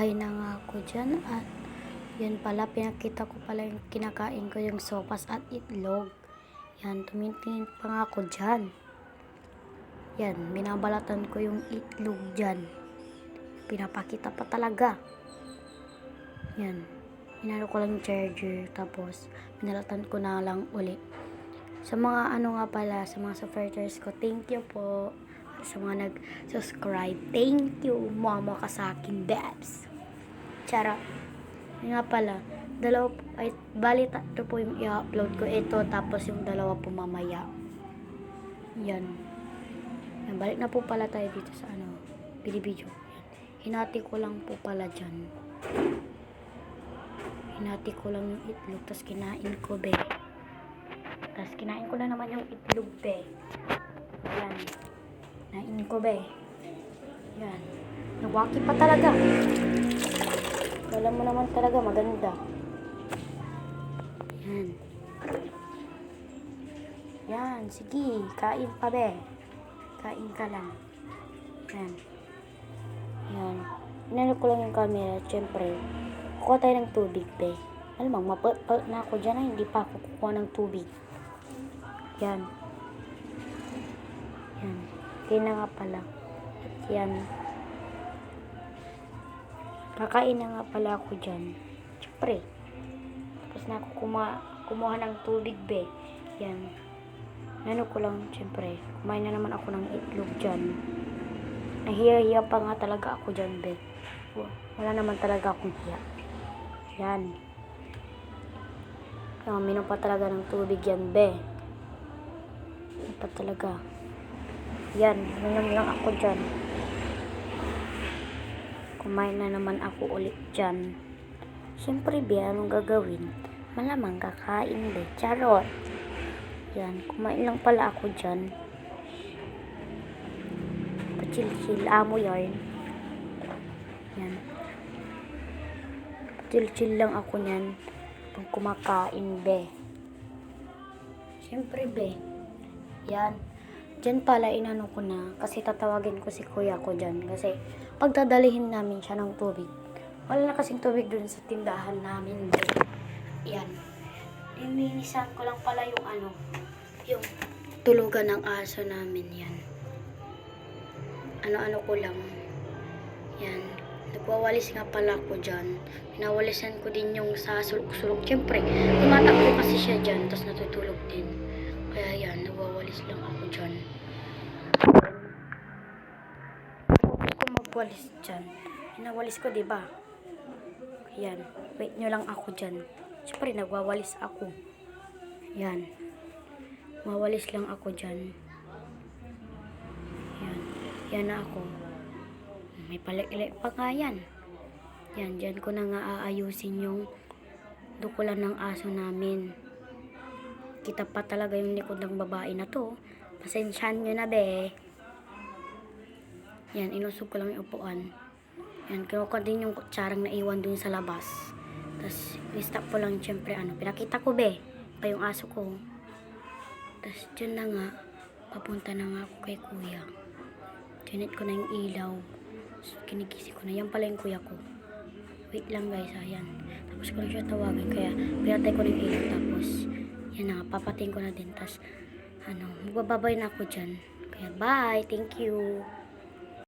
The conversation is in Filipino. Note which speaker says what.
Speaker 1: Kain na nga ako dyan at yan pala, pinakita ko pala yung kinakain ko, yung sopas at itlog. Yan, tumitingin pa nga ako dyan. Yan, binabalatan ko yung itlog dyan. Pinapakita pa talaga. Yan, inano ko lang yung charger, tapos binalatan ko na lang uli. Sa mga nga pala, sa mga supporters ko, thank you po. Sa mga nag-subscribe, thank you, mama ka sa akin, babs. Charot. Nga pala, bali tatlo po yung i-upload ko. Ito, tapos yung dalawa po mamaya. Yan. Balik na po pala tayo dito sa video. Hinati ko lang po pala dyan. Hinati ko lang yung itlog, tapos kinain ko, be. Tapos kinain ko na naman yung itlog, be. Yan. Kinain ko, be. Yan. Nawaki pa talaga. Alam mo naman talaga, maganda. Yan. Yan, sige. Kain pa, be. Kain ka lang. Yan. Yan. Inano ko lang yung camera. Siyempre, kukuha tayo ng tubig, be. Alam mo, mapot na ako dyan na hindi pa ako kukuha ng tubig. Yan. Yan. Kaya na nga pala. At yan. Kakain na nga pala ako dyan. Siyempre. Tapos na ako kumuha ng tubig, be. Yan. Nano ko lang, siyempre. Kumain na naman ako ng itlog dyan. Nahiya-hiya pa nga talaga ako dyan, be. Wala naman talaga akong hiya. Yan. Minom pa talaga ng tubig yan, be. Minom pa talaga. Yan. Minom lang ako dyan. Kumain na naman ako ulit dyan. Siyempre, be, anong gagawin? Malamang kakain, be. Charot. Yan, kumain lang pala ako dyan. Pa-chill-chill, amo yarn. Yan. Pa-chill-chill lang ako nyan. Pag kumakain, be. Siyempre, be. Yan. Dyan pala, inano ko na. Kasi tatawagin ko si kuya ko dyan. Kasi, pagdadalihin namin siya ng tubig. Wala na kasing tubig dun sa tindahan namin. Yan. Ininisan ko lang pala yung yung tulugan ng aso namin. Yan. Ano ko lang. Yan. Nagwawalis nga pala ako dyan. Pinawalisan ko din yung sa sulok-sulok. Siyempre, tumatakbo kasi siya dyan. Tapos natutulog din. Kaya yan, nagwawalis lang ako dyan. Walis dyan. Hinawalis ko, diba? Yan. Wait nyo lang ako dyan. Siyempre, nagwawalis ako. Yan. Mawalis lang ako dyan. Yan. Yan na ako. May palik-ilik pa nga yan. Yan. Dyan ko na nga aayusin yung dukulan ng aso namin. Kita pa talaga yung likod ng babae na to. Pasensyahan nyo na, be. Yan, inusog ko lang yung upuan. Yan, kinuha din yung kutsarang naiwan dun sa labas. Tapos, i-stop ko lang, syempre, pinakita ko, be, pa yung aso ko. Tapos, dyan na nga, papunta na nga ako kay kuya. Tinit ko na yung ilaw. So, kinigising ko na. Yan pala yung kuya ko. Wait lang, guys, ayan. Tapos ko lang siya tawagin, kaya pinatay ko na yung ilaw. Tapos, yan na nga, papating ko na din. Tapos, magbababay na ako dyan. Kaya, bye, thank you.